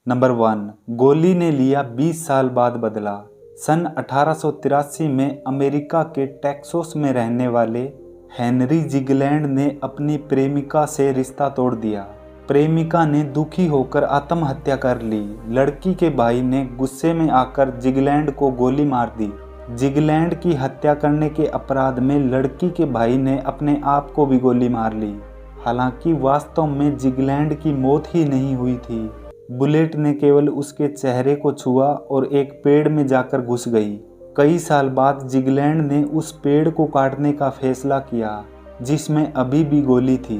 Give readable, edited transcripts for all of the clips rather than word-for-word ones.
Number 1, गोली ने लिया 20 साल बाद बदला। सन 1883 में अमेरिका के टेक्सास में रहने वाले हेनरी जिगलैंड ने अपनी प्रेमिका से रिश्ता तोड़ दिया। प्रेमिका ने दुखी होकर आत्महत्या कर ली। लड़की के भाई ने गुस्से में आकर जिगलैंड को गोली मार दी। जिगलैंड की हत्या करने के अपराध में लड़की के भाई ने अपने आप को भी गोली मार ली। हालांकि वास्तव में जिगलैंड की मौत ही नहीं हुई थी। बुलेट ने केवल उसके चेहरे को छुआ और एक पेड़ में जाकर घुस गई। कई साल बाद जिगलैंड ने उस पेड़ को काटने का फैसला किया जिसमें अभी भी गोली थी।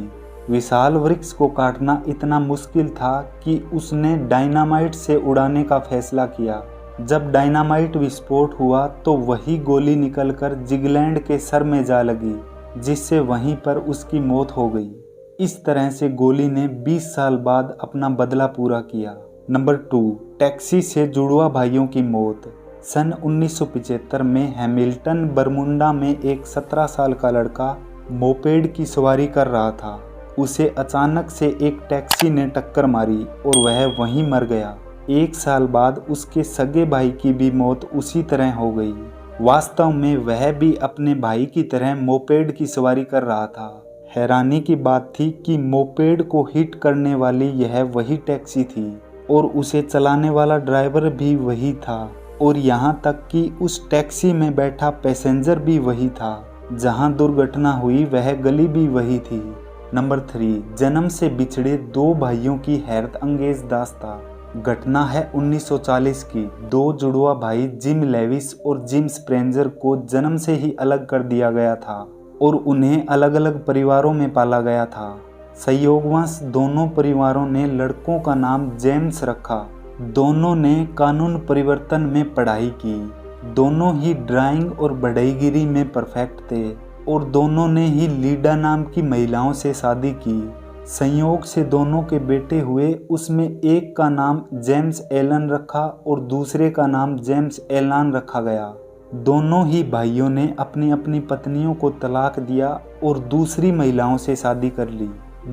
विशाल वृक्ष को काटना इतना मुश्किल था कि उसने डायनामाइट से उड़ाने का फैसला किया। जब डायनामाइट विस्फोट हुआ तो वही गोली निकलकर जिगलैंड के सर में जा लगी, जिससे वहीं पर उसकी मौत हो गई। इस तरह से गोली ने 20 साल बाद अपना बदला पूरा किया। नंबर 2, टैक्सी से जुड़वा भाइयों की मौत। सन 1975 में हैमिल्टन बरमुंडा में एक 17 साल का लड़का मोपेड की सवारी कर रहा था। उसे अचानक से एक टैक्सी ने टक्कर मारी और वह वहीं मर गया। 1 साल बाद उसके सगे भाई की भी मौत उसी तरह हो गई। वास्तव में वह भी अपने भाई की तरह मोपेड की सवारी कर रहा था। हैरानी की बात थी कि मोपेड को हिट करने वाली यह वही टैक्सी थी और उसे चलाने वाला ड्राइवर भी वही था, और यहाँ तक कि उस टैक्सी में बैठा पैसेंजर भी वही था। जहाँ दुर्घटना हुई वह गली भी वही थी। नंबर 3, जन्म से बिछड़े 2 भाइयों की हैरत अंगेज दास्तां। घटना है 1940 की। 2 जुड़वा भाई जिम लेविस और जिम स्प्रेंजर को जन्म से ही अलग कर दिया गया था और उन्हें अलग अलग परिवारों में पाला गया था। संयोगवश दोनों परिवारों ने लड़कों का नाम जेम्स रखा। दोनों ने कानून परिवर्तन में पढ़ाई की। दोनों ही ड्राइंग और बढ़ईगिरी में परफेक्ट थे और दोनों ने ही लीडा नाम की महिलाओं से शादी की। संयोग से दोनों के बेटे हुए, उसमें एक का नाम जेम्स एलन रखा और दूसरे का नाम जेम्स एलान रखा गया। दोनों ही भाइयों ने अपनी अपनी पत्नियों को तलाक दिया और दूसरी महिलाओं से शादी कर ली।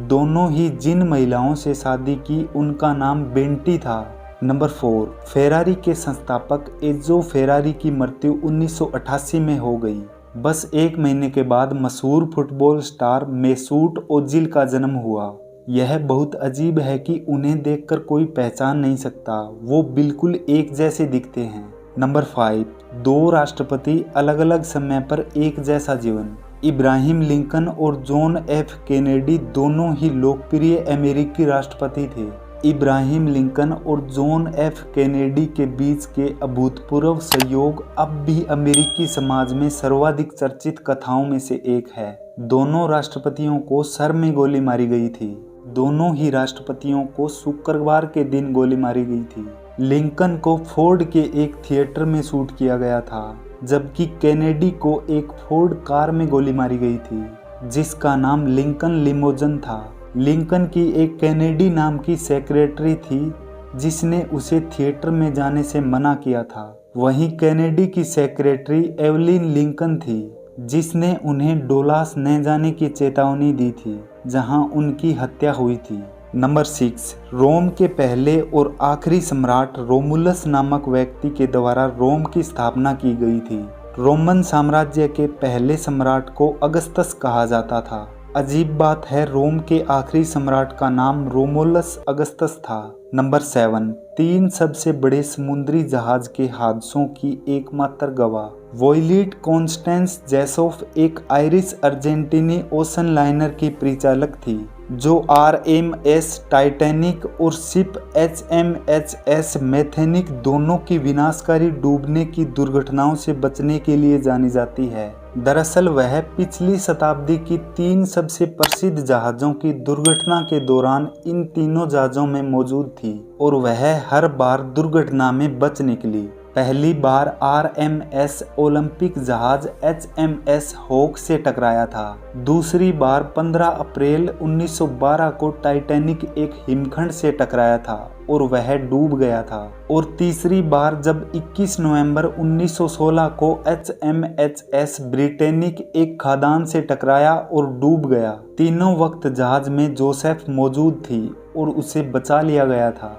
दोनों ही जिन महिलाओं से शादी की उनका नाम बेंटी था। नंबर 4, फेरारी के संस्थापक एंजो फेरारी की मृत्यु 1988 में हो गई। बस 1 महीने के बाद मशहूर फुटबॉल स्टार मेसूट ओजिल का जन्म हुआ। यह बहुत अजीब है कि उन्हें देखकर कोई पहचान नहीं सकता, वो बिल्कुल एक जैसे दिखते हैं। नंबर 5, 2 राष्ट्रपति अलग अलग समय पर एक जैसा जीवन। इब्राहिम लिंकन और जॉन एफ कैनेडी दोनों ही लोकप्रिय अमेरिकी राष्ट्रपति थे। इब्राहिम लिंकन और जॉन एफ कैनेडी के बीच के अभूतपूर्व सहयोग अब भी अमेरिकी समाज में सर्वाधिक चर्चित कथाओं में से एक है। दोनों राष्ट्रपतियों को सर में गोली मारी गई थी। दोनों ही राष्ट्रपतियों को शुक्रवार के दिन गोली मारी गई थी। लिंकन को फोर्ड के एक थिएटर में शूट किया गया था, जबकि कैनेडी को एक फोर्ड कार में गोली मारी गई थी जिसका नाम लिंकन लिमोजन था। लिंकन की एक कैनेडी नाम की सेक्रेटरी थी जिसने उसे थिएटर में जाने से मना किया था। वहीं कैनेडी की सेक्रेटरी एवलिन लिंकन थी जिसने उन्हें डोलास न जाने की चेतावनी दी थी, जहां उनकी हत्या हुई थी। नंबर 6, रोम के पहले और आखिरी सम्राट रोमुलस नामक व्यक्ति के द्वारा रोम की स्थापना की गई थी। रोमन साम्राज्य के पहले सम्राट को अगस्तस कहा जाता था। अजीब बात है, रोम के आखिरी सम्राट का नाम रोमुलस अगस्तस था। नंबर 7, 3 सबसे बड़े समुद्री जहाज के हादसों की एकमात्र गवाह। वॉयलीट कॉन्स्टेंस जेसोफ एक आयरिश अर्जेंटीनी ओशन लाइनर की परिचालक थी जो RMS टाइटैनिक और शिप HMHS मैथेनिक दोनों की विनाशकारी डूबने की दुर्घटनाओं से बचने के लिए जानी जाती है। दरअसल वह पिछली शताब्दी की 3 सबसे प्रसिद्ध जहाज़ों की दुर्घटना के दौरान इन तीनों जहाज़ों में मौजूद थी और वह हर बार दुर्घटना में बच निकली। पहली बार RMS ओलंपिक जहाज HMS हॉक से टकराया था। दूसरी बार 15 अप्रैल 1912 को टाइटैनिक एक हिमखंड से टकराया था और वह डूब गया था। और तीसरी बार जब 21 नवंबर 1916 को HMHS ब्रिटेनिक एक खदान से टकराया और डूब गया। तीनों वक्त जहाज में जोसेफ मौजूद थी और उसे बचा लिया गया था।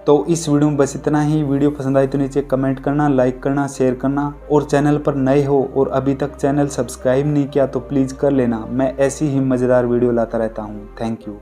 तो इस वीडियो में बस इतना ही। वीडियो पसंद आई तो नीचे कमेंट करना, लाइक करना, शेयर करना, और चैनल पर नए हो और अभी तक चैनल सब्सक्राइब नहीं किया तो प्लीज़ कर लेना। मैं ऐसी ही मज़ेदार वीडियो लाता रहता हूँ। Thank you.